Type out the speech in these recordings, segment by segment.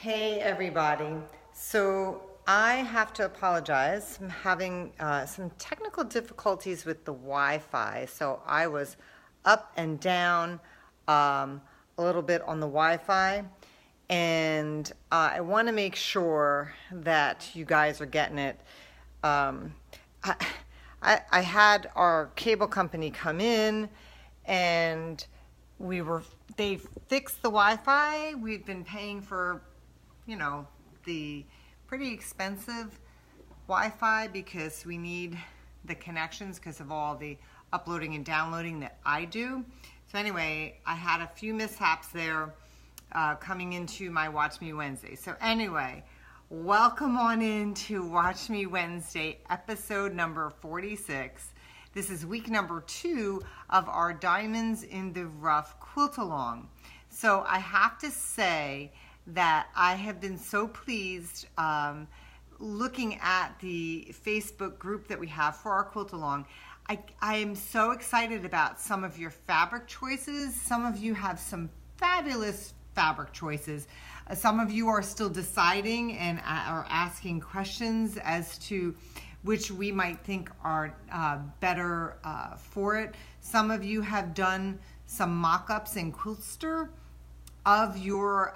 Hey everybody. So I have to apologize. I'm having some technical difficulties with the Wi-Fi. So I was up and down a little bit on the Wi-Fi, and I want to make sure that you guys are getting it. Um, I, I had our cable company come in, and they fixed the Wi-Fi. We've been paying for the pretty expensive Wi-Fi because we need the connections because of all the uploading and downloading that I do. So anyway, I had a few mishaps there coming into my Watch Me Wednesday. So anyway, welcome on into Watch Me Wednesday, episode number 46. This is week number 2 of our Diamonds in the Rough quilt along. So I have to say that I have been so pleased looking at the Facebook group that we have for our quilt along. I am so excited about some of your fabric choices. Some of you have some fabulous fabric choices. Some of you are still deciding and are asking questions as to which we might think are better for it. Some of you have done some mock-ups in Quiltster of your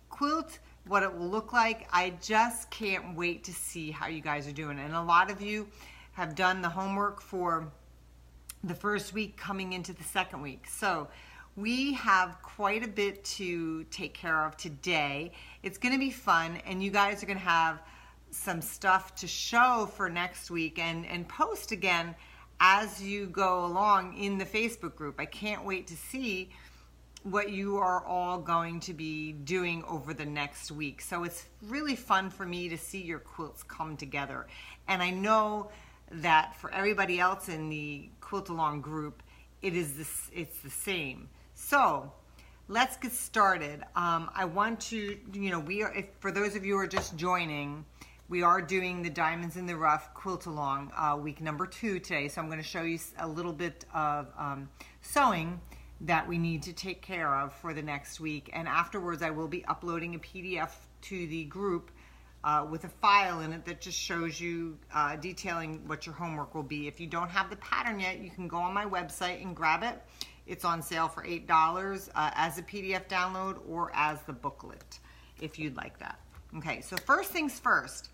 quilt, what it will look like. I just can't wait to see how you guys are doing. And a lot of you have done the homework for the first week coming into the second week. So we have quite a bit to take care of today. It's going to be fun, and you guys are going to have some stuff to show for next week and post again as you go along in the Facebook group. I can't wait to see what you are all going to be doing over the next week. So it's really fun for me to see your quilts come together. And I know that for everybody else in the quilt along group, it's the same. So let's get started. I want to, for those of you who are just joining, we are doing the Diamonds in the Rough quilt along week number 2 today. So I'm going to show you a little bit of sewing that we need to take care of for the next week. And afterwards, I will be uploading a PDF to the group with a file in it that just shows you detailing what your homework will be. If you don't have the pattern yet, you can go on my website and grab it. It's on sale for $8 as a PDF download or as the booklet if you'd like that. Okay, so first things first.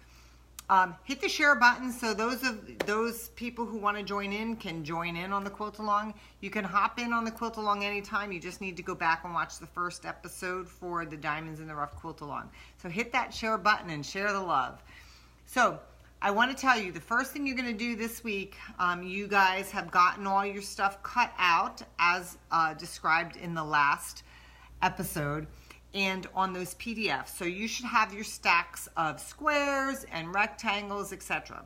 Hit the share button so those people who want to join in can join in on the quilt along. You can hop in on the quilt along anytime. You just need to go back and watch the first episode for the Diamonds in the Rough quilt along. So hit that share button and share the love. So I want to tell you the first thing you're going to do this week, you guys have gotten all your stuff cut out as described in the last episode and on those PDFs. So you should have your stacks of squares and rectangles, etc.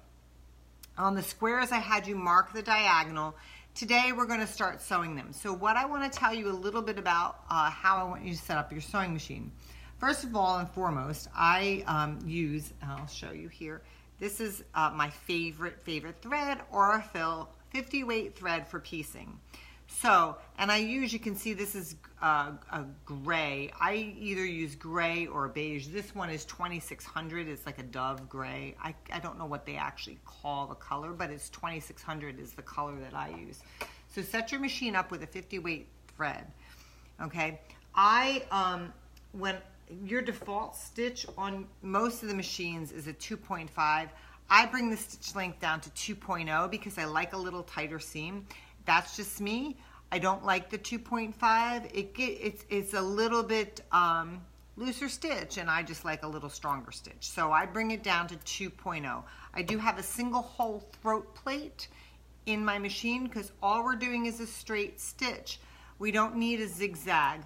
On the squares, I had you mark the diagonal. Today, we're going to start sewing them. So what I want to tell you a little bit about how I want you to set up your sewing machine. First of all and foremost, I use, and I'll show you here, this is my favorite thread, Aurifil 50 weight thread for piecing. So, and you can see this is a gray. I either use gray or beige. This one is 2600. It's like a dove gray. I don't know what they actually call the color, but it's 2600 is the color that I use. So set your machine up with a 50 weight thread. Okay. When your default stitch on most of the machines is a 2.5, I bring the stitch length down to 2.0 because I like a little tighter seam. That's just me. I don't like the 2.5. It's a little bit looser stitch, and I just like a little stronger stitch. So I bring it down to 2.0. I do have a single hole throat plate in my machine because all we're doing is a straight stitch. We don't need a zigzag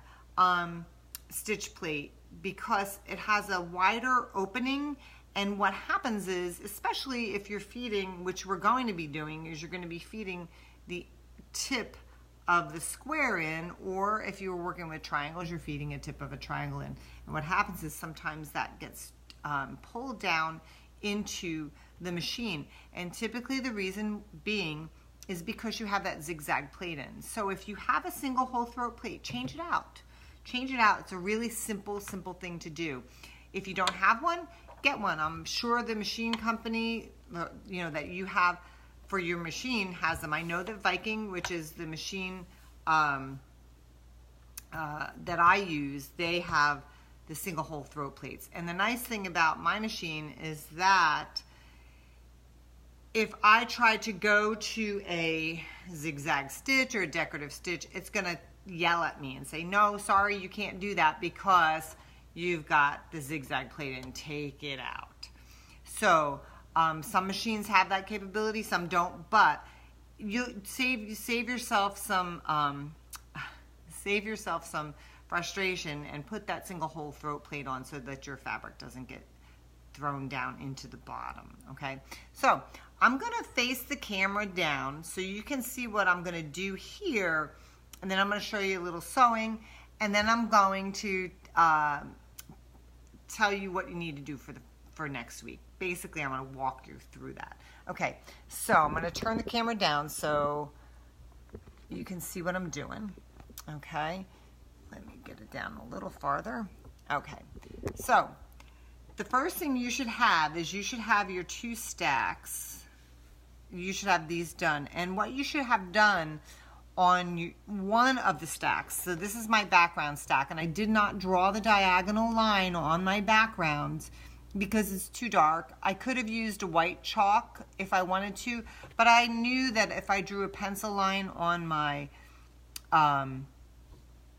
stitch plate because it has a wider opening. And what happens is, especially if you're feeding, which we're going to be doing, is you're going to be feeding the tip of the square in, or if you were working with triangles, you're feeding a tip of a triangle in. And what happens is sometimes that gets pulled down into the machine. And typically the reason being is because you have that zigzag plate in. So if you have a single hole throat plate, change it out. Change it out. It's a really simple thing to do. If you don't have one, get one. I'm sure the machine company, you know, that you have for your machine has them. I know that Viking, which is the machine that I use, they have the single hole throat plates. And the nice thing about my machine is that if I try to go to a zigzag stitch or a decorative stitch, it's going to yell at me and say, no, sorry, you can't do that because you've got the zigzag plate in, take it out. So some machines have that capability, some don't, but you save yourself some frustration and put that single hole throat plate on so that your fabric doesn't get thrown down into the bottom. Okay, so I'm going to face the camera down so you can see what I'm going to do here, and then I'm going to show you a little sewing, and then I'm going to tell you what you need to do for next week. Basically, I'm going to walk you through that. Okay, so I'm going to turn the camera down so you can see what I'm doing. Okay, let me get it down a little farther. Okay, so the first thing you should have is you should have your 2 stacks. You should have these done. And what you should have done on one of the stacks, so this is my background stack, and I did not draw the diagonal line on my backgrounds because it's too dark. I could have used a white chalk if I wanted to, but I knew that if I drew a pencil line on my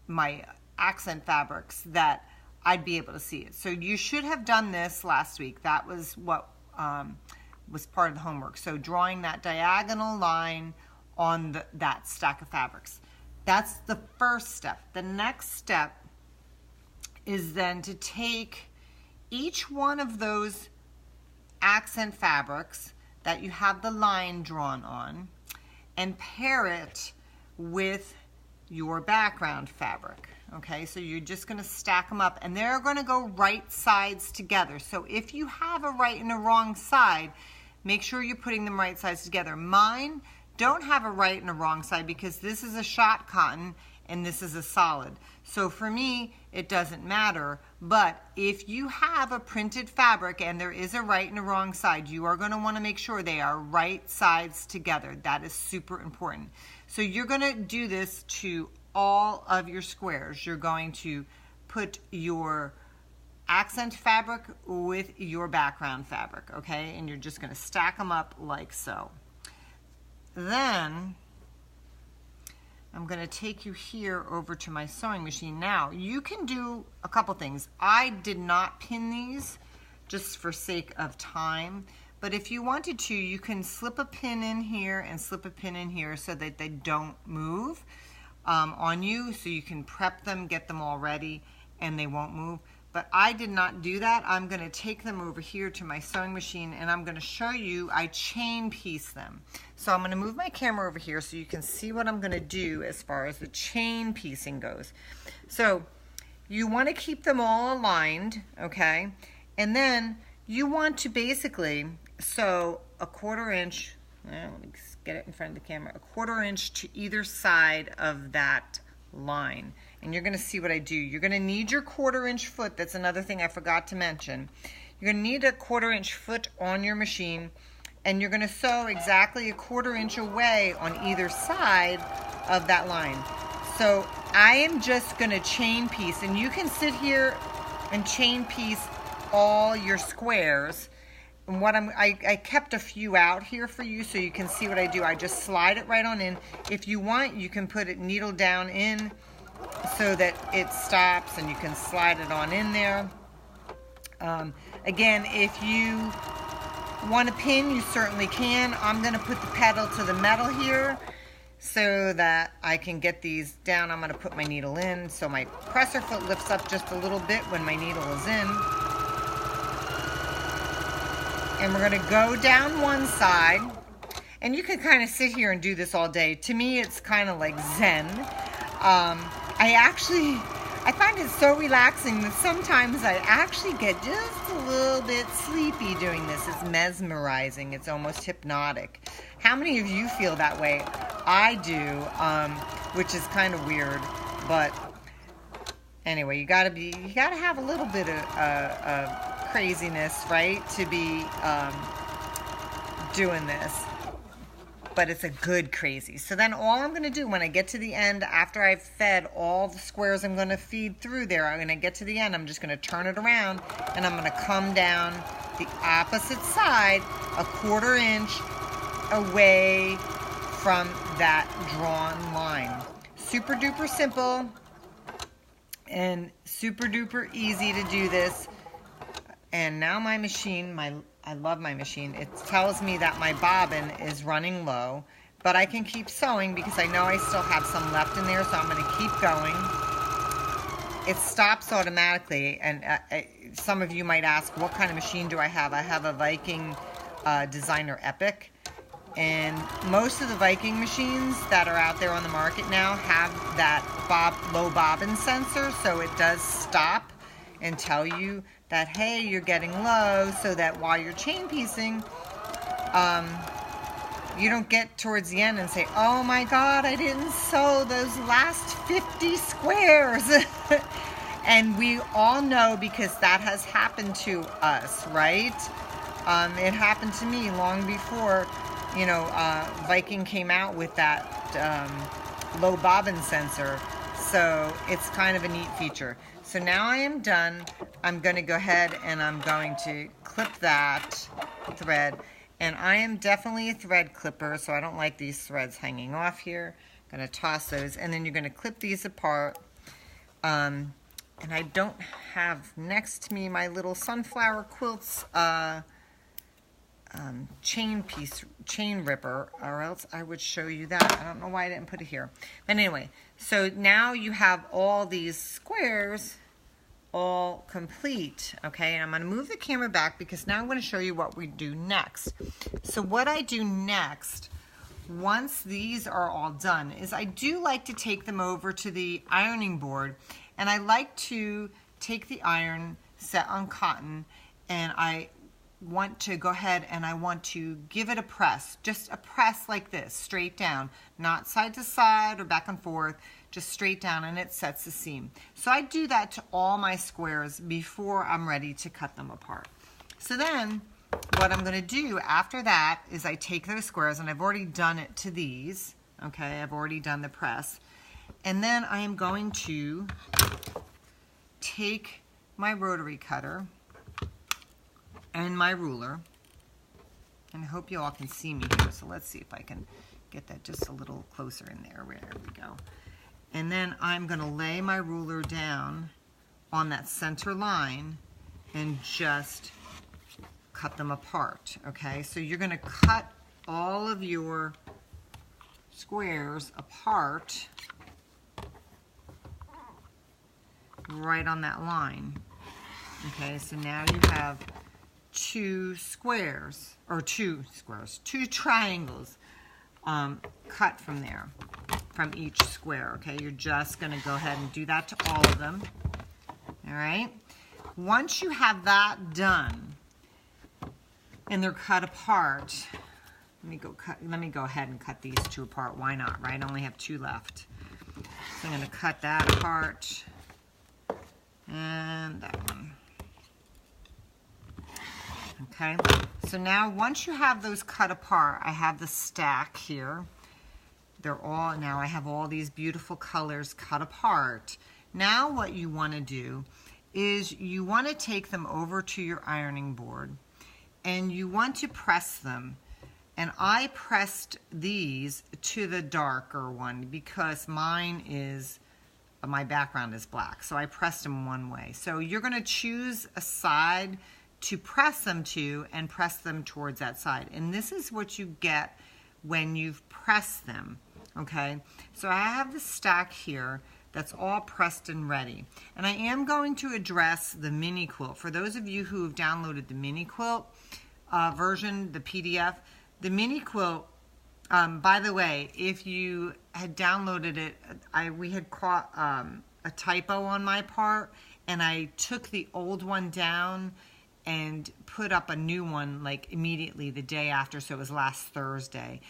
my accent fabrics that I'd be able to see it. So you should have done this last week. That was what was part of the homework. So drawing that diagonal line on that stack of fabrics. That's the first step. The next step is then to take each one of those accent fabrics that you have the line drawn on and pair it with your background fabric. Okay, so you're just going to stack them up, and they're going to go right sides together. So if you have a right and a wrong side, make sure you're putting them right sides together. Mine don't have a right and a wrong side because this is a shot cotton and this is a solid. So for me, it doesn't matter. But if you have a printed fabric and there is a right and a wrong side, you are going to want to make sure they are right sides together. That is super important. So you're going to do this to all of your squares. You're going to put your accent fabric with your background fabric, okay? And you're just going to stack them up like so. Then I'm going to take you here over to my sewing machine. Now, you can do a couple things. I did not pin these just for sake of time, but if you wanted to, you can slip a pin in here and slip a pin in here so that they don't move on you, so you can prep them, get them all ready, and they won't move. But I did not do that. I'm going to take them over here to my sewing machine, and I'm going to show you I chain piece them. So I'm going to move my camera over here so you can see what I'm going to do as far as the chain piecing goes. So you want to keep them all aligned, okay? And then you want to basically sew a 1/4 inch, let me get it in front of the camera, a 1/4 inch to either side of that line. And you're going to see what I do. You're going to need your 1/4 inch foot. That's another thing I forgot to mention. You're going to need a 1/4 inch foot on your machine, and you're going to sew exactly a 1/4 inch away on either side of that line. So I am just going to chain piece, and you can sit here and chain piece all your squares. And what I kept a few out here for you so you can see what I do. I just slide it right on in. If you want, you can put it needle down in so that it stops, and you can slide it on in there. Again, if you want to pin, you certainly can. I'm going to put the pedal to the metal here so that I can get these down. I'm going to put my needle in so my presser foot lifts up just a little bit when my needle is in. And we're going to go down one side, and you can kind of sit here and do this all day. To me, it's kind of like Zen. I find it so relaxing that sometimes I actually get just a little bit sleepy doing this. It's mesmerizing. It's almost hypnotic. How many of you feel that way? I do, which is kind of weird, but anyway, you gotta have a little bit of craziness, right, to be doing this. But it's a good crazy. So then all I'm going to do when I get to the end, after I've fed all the squares I'm going to feed through there, I'm going to get to the end, I'm just going to turn it around, and I'm going to come down the opposite side a 1/4 inch away from that drawn line. Super duper simple and super duper easy to do this. And now my machine, I love my machine. It tells me that my bobbin is running low, but I can keep sewing because I know I still have some left in there, so I'm going to keep going. It stops automatically, and some of you might ask, what kind of machine do I have? I have a Viking Designer Epic, and most of the Viking machines that are out there on the market now have that low bobbin sensor, so it does stop and tell you that, hey, you're getting low, so that while you're chain piecing, you don't get towards the end and say, oh my God, I didn't sew those last 50 squares. And we all know, because that has happened to us, right? It happened to me long before, you know, Viking came out with that low bobbin sensor. So it's kind of a neat feature. So now I am done. I'm going to go ahead and I'm going to clip that thread. And I am definitely a thread clipper, so I don't like these threads hanging off here. I'm going to toss those, and then you're going to clip these apart. And I don't have next to me my little Sunflower Quilts chain ripper, or else I would show you that. I don't know why I didn't put it here. But anyway, so now you have all these squares all complete, okay? And I'm going to move the camera back because now I'm going to show you what we do next. So what I do next, once these are all done, is I do like to take them over to the ironing board, and I like to take the iron set on cotton, and I want to go ahead and I want to give it a press, just a press like this, straight down, not side to side or back and forth, just straight down, and it sets the seam. So I do that to all my squares before I'm ready to cut them apart. So then what I'm going to do after that is I take those squares, and I've already done it to these, okay, I've already done the press, and then I am going to take my rotary cutter and my ruler, and I hope you all can see me here, so let's see if I can get that just a little closer in there. There we go. And then I'm going to lay my ruler down on that center line and just cut them apart, okay? So you're going to cut all of your squares apart right on that line, okay? So now you have two triangles cut from there, from each square, okay? You're just going to go ahead and do that to all of them, all right? Once you have that done and they're cut apart, let me go ahead and cut these two apart. Why not, right? I only have two left. So I'm going to cut that apart and that one. Okay, so now once you have those cut apart, I have the stack here. Now I have all these beautiful colors cut apart. Now what you want to do is you want to take them over to your ironing board, and you want to press them. And I pressed these to the darker one because my background is black, so I pressed them one way. So you're going to choose a side to press them to and press them towards that side. And this is what you get when you've pressed them, okay? So I have the stack here that's all pressed and ready. And I am going to address the mini quilt. For those of you who have downloaded the mini quilt version, the PDF, the mini quilt, by the way, if you had downloaded it, we had caught a typo on my part, and I took the old one down and put up a new one like immediately the day after, so it was last Thursday.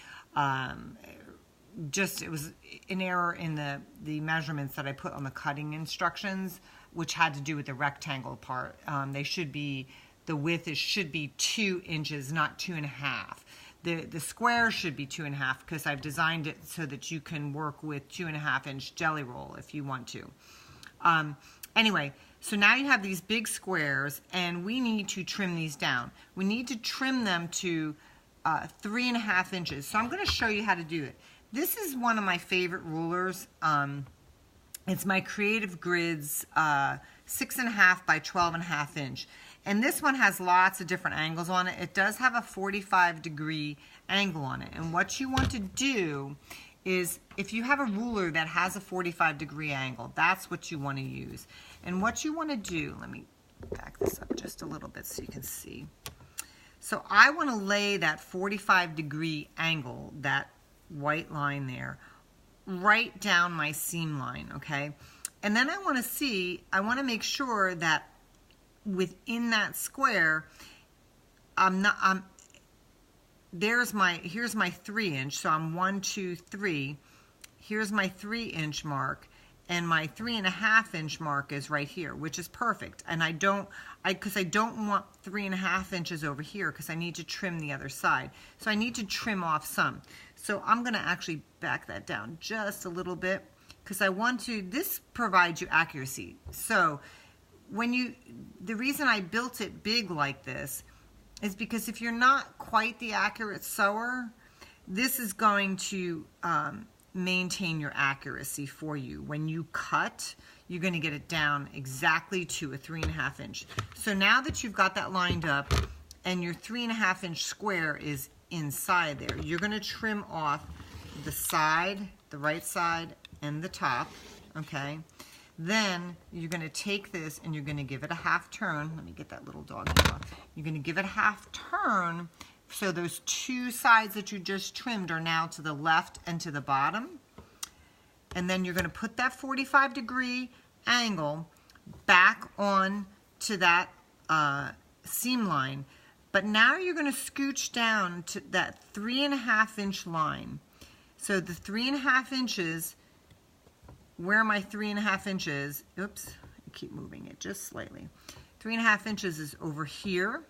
it was an error in the measurements that I put on the cutting instructions, which had to do with the rectangle part. They should be, the width should be 2 inches, not 2.5. The square should be 2.5 because I've designed it so that you can work with 2.5-inch jelly roll if you want to. Anyway, so now you have these big squares, and we need to trim these down. We need to trim them to 3.5 inches. So I'm going to show you how to do it. This is one of my favorite rulers. It's my Creative Grids 6.5 by 12.5 inch. And this one has lots of different angles on it. It does have a 45-degree angle on it. And what you want to do is, if you have a ruler that has a 45-degree angle, that's what you want to use. And what you want to do, let me back this up just a little bit so you can see. So I want to lay that 45-degree angle, that white line there, right down my seam line, okay? And then I want to make sure that within that square, here's my 3-inch, so I'm 1, 2, 3. Here's my 3-inch mark, and my 3.5-inch mark is right here, which is perfect. And because I don't want 3.5 inches over here, because I need to trim the other side. So I need to trim off some. So I'm going to actually back that down just a little bit, because this provides you accuracy. So the reason I built it big like this is because if you're not quite the accurate sewer, this is going to maintain your accuracy for you. When you cut, you're going to get it down exactly to a 3.5 inch. So now that you've got that lined up and your 3.5 inch square is inside there, you're going to trim off the side, the right side, and the top, okay? Then you're going to take this and you're going to give it a half turn. Let me get that little dog off. You're going to give it a half turn, so those two sides that you just trimmed are now to the left and to the bottom. And then you're going to put that 45-degree angle back on to that seam line. But now you're going to scooch down to that 3.5 inch line. So the 3.5 inches, where are my 3.5 inches? Oops, I keep moving it just slightly. 3.5 inches is over here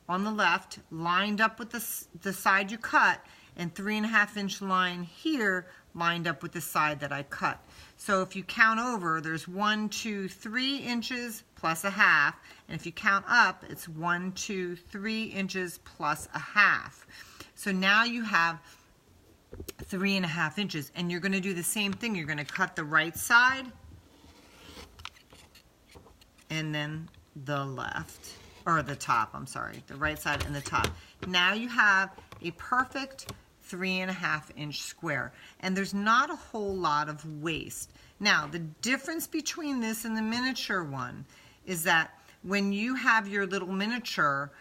on the left, lined up with the side you cut, and 3.5 inch line here lined up with the side that I cut. So if you count over, there's 1, 2, 3 inches plus a half, and if you count up, it's 1, 2, 3 inches plus a half. So now you have 3.5 inches, and you're going to do the same thing. You're going to cut the right side and then the left, or the top, I'm sorry, the right side and the top. Now you have a perfect 3.5 inch square, and there's not a whole lot of waste. Now the difference between this and the miniature one is that when you have your little miniature,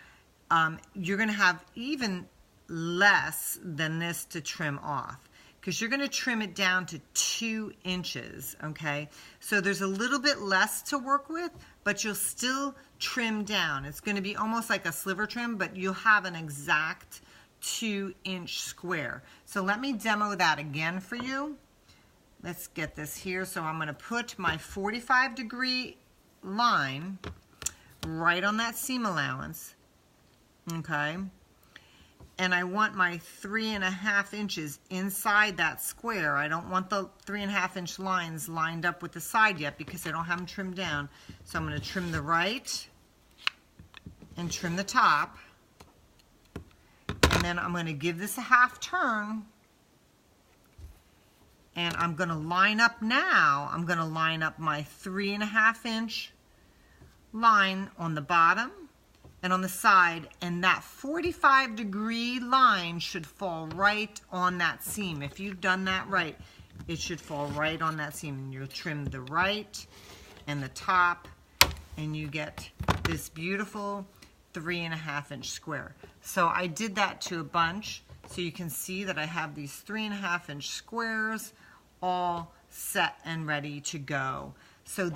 you're going to have even less than this to trim off, because you're going to trim it down to 2 inches, okay? So there's a little bit less to work with, but you'll still trim down. It's going to be almost like a sliver trim, but you'll have an exact 2-inch square. So let me demo that again for you. Let's get this here. So I'm going to put my 45-degree line right on that seam allowance, okay? And I want my 3.5 inches inside that square. I don't want the 3.5 inch lines lined up with the side yet because I don't have them trimmed down. So I'm going to trim the right and trim the top. And then I'm going to give this a half turn. And I'm going to line up now. I'm going to line up my 3.5 inch line on the bottom and on the side, and that 45-degree line should fall right on that seam. If you've done that right, it should fall right on that seam, and you'll trim the right and the top, and you get this beautiful 3.5 inch square. So I did that to a bunch, so you can see that I have these 3.5 inch squares all set and ready to go. So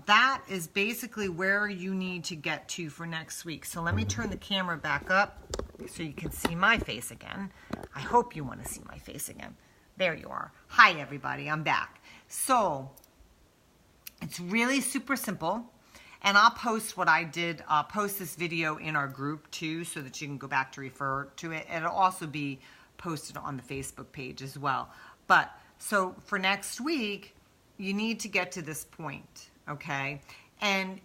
that is basically where you need to get to for next week. So let me turn the camera back up so you can see my face again. I hope you want to see my face again. There you are. Hi everybody, I'm back. So it's really super simple, and I'll post what I did. I'll post this video in our group too, so that you can go back to refer to it. It'll also be posted on the Facebook page as well. But so for next week, you need to get to this point, okay? And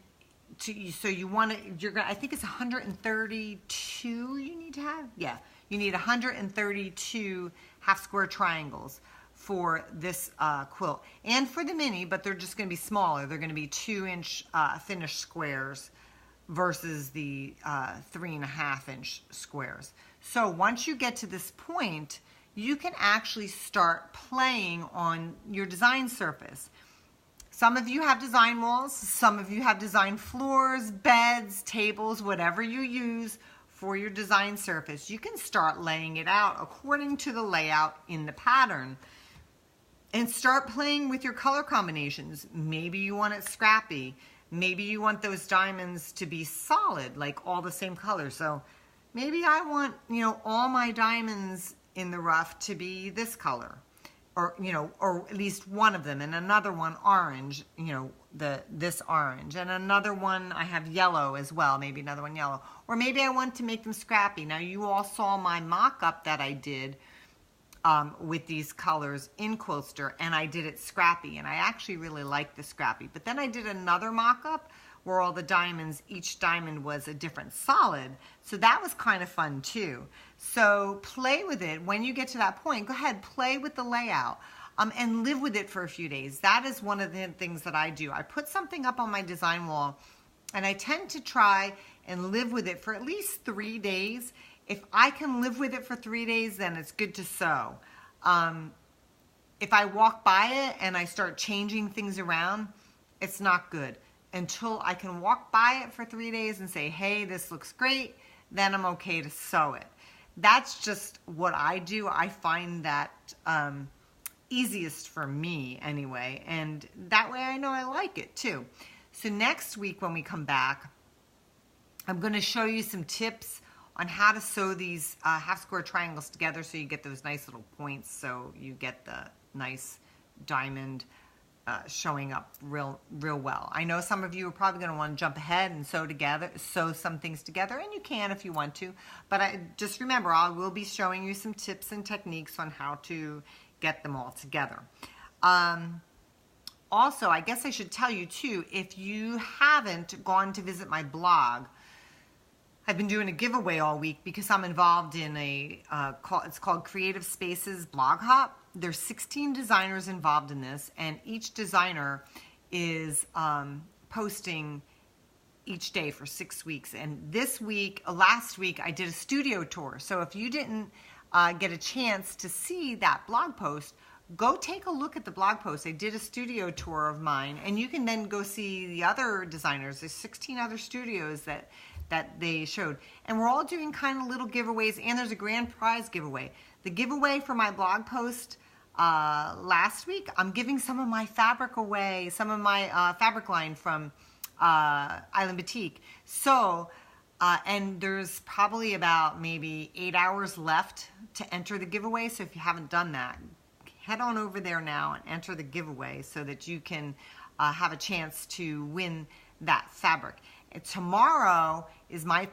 so you want to, I think it's 132 you need to have? Yeah, you need 132 half square triangles for this quilt. And for the mini, but they're just going to be smaller. They're going to be 2-inch finished squares versus the 3.5-inch squares. So once you get to this point, you can actually start playing on your design surface. Some of you have design walls, some of you have design floors, beds, tables, whatever you use for your design surface. You can start laying it out according to the layout in the pattern and start playing with your color combinations. Maybe you want it scrappy. Maybe you want those diamonds to be solid, like all the same color. So maybe I want, all my diamonds in the rough to be this color. Or, or at least one of them, and another one orange, this orange, and another one I have yellow as well, maybe another one yellow. Or maybe I want to make them scrappy. Now you all saw my mock-up that I did with these colors in Quiltster, and I did it scrappy, and I actually really liked the scrappy. But then I did another mock-up where all the diamonds, each diamond was a different solid. So that was kind of fun too. So play with it. When you get to that point, go ahead, play with the layout and live with it for a few days. That is one of the things that I do. I put something up on my design wall, and I tend to try and live with it for at least 3 days. If I can live with it for 3 days, then it's good to sew. If I walk by it and I start changing things around, it's not good. Until I can walk by it for 3 days and say, hey, this looks great, then I'm okay to sew it. That's just what I do. I find that easiest for me anyway, and that way I know I like it too. So next week when we come back, I'm going to show you some tips on how to sew these half square triangles together so you get those nice little points, so you get the nice diamond showing up real well. I know some of you are probably going to want to jump ahead and sew some things together, and you can if you want to, but just remember, I will be showing you some tips and techniques on how to get them all together. Also, I guess I should tell you too, if you haven't gone to visit my blog, I've been doing a giveaway all week because I'm involved in it's called Creative Spaces Blog Hop. There's 16 designers involved in this, and each designer is posting each day for 6 weeks. And this week, last week, I did a studio tour. So if you didn't get a chance to see that blog post, go take a look at the blog post. I did a studio tour of mine, and you can then go see the other designers. There's 16 other studios that they showed. And we're all doing kind of little giveaways, and there's a grand prize giveaway. The giveaway for my blog post last week, I'm giving some of my fabric away, some of my fabric line from Island Boutique. So, and there's probably about maybe 8 hours left to enter the giveaway. So if you haven't done that, head on over there now and enter the giveaway so that you can have a chance to win that fabric. And tomorrow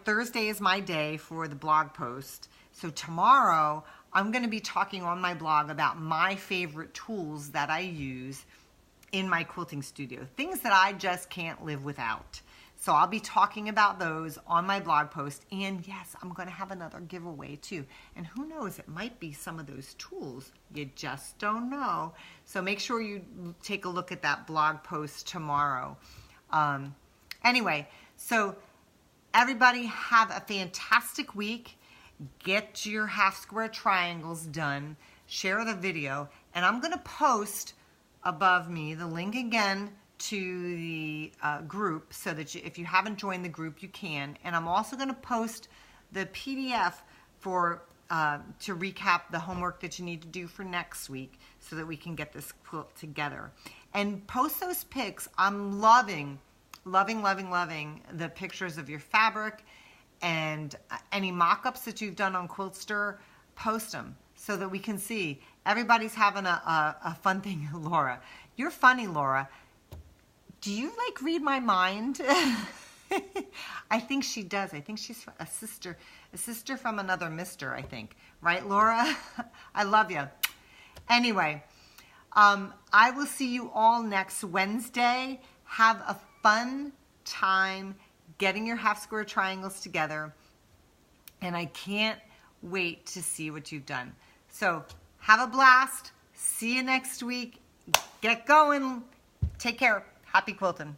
Thursday is my day for the blog post. So tomorrow I'm going to be talking on my blog about my favorite tools that I use in my quilting studio, things that I just can't live without. So I'll be talking about those on my blog post, and yes, I'm going to have another giveaway too. And who knows, it might be some of those tools. You just don't know. So make sure you take a look at that blog post tomorrow. Anyway, so everybody have a fantastic week. Get your half square triangles done. Share the video, and I'm going to post above me the link again to the group so that if you haven't joined the group, you can. And I'm also going to post the PDF for to recap the homework that you need to do for next week so that we can get this quilt together. And post those pics. I'm loving the pictures of your fabric And any mock-ups that you've done on Quiltster, post them so that we can see. Everybody's having a fun thing. Laura, you're funny, Laura. Do you like read my mind? I think she does. I think she's a sister from another mister, I think. Right, Laura? I love you. Anyway, I will see you all next Wednesday. Have a fun time getting your half square triangles together. And I can't wait to see what you've done. So have a blast. See you next week. Get going. Take care. Happy quilting.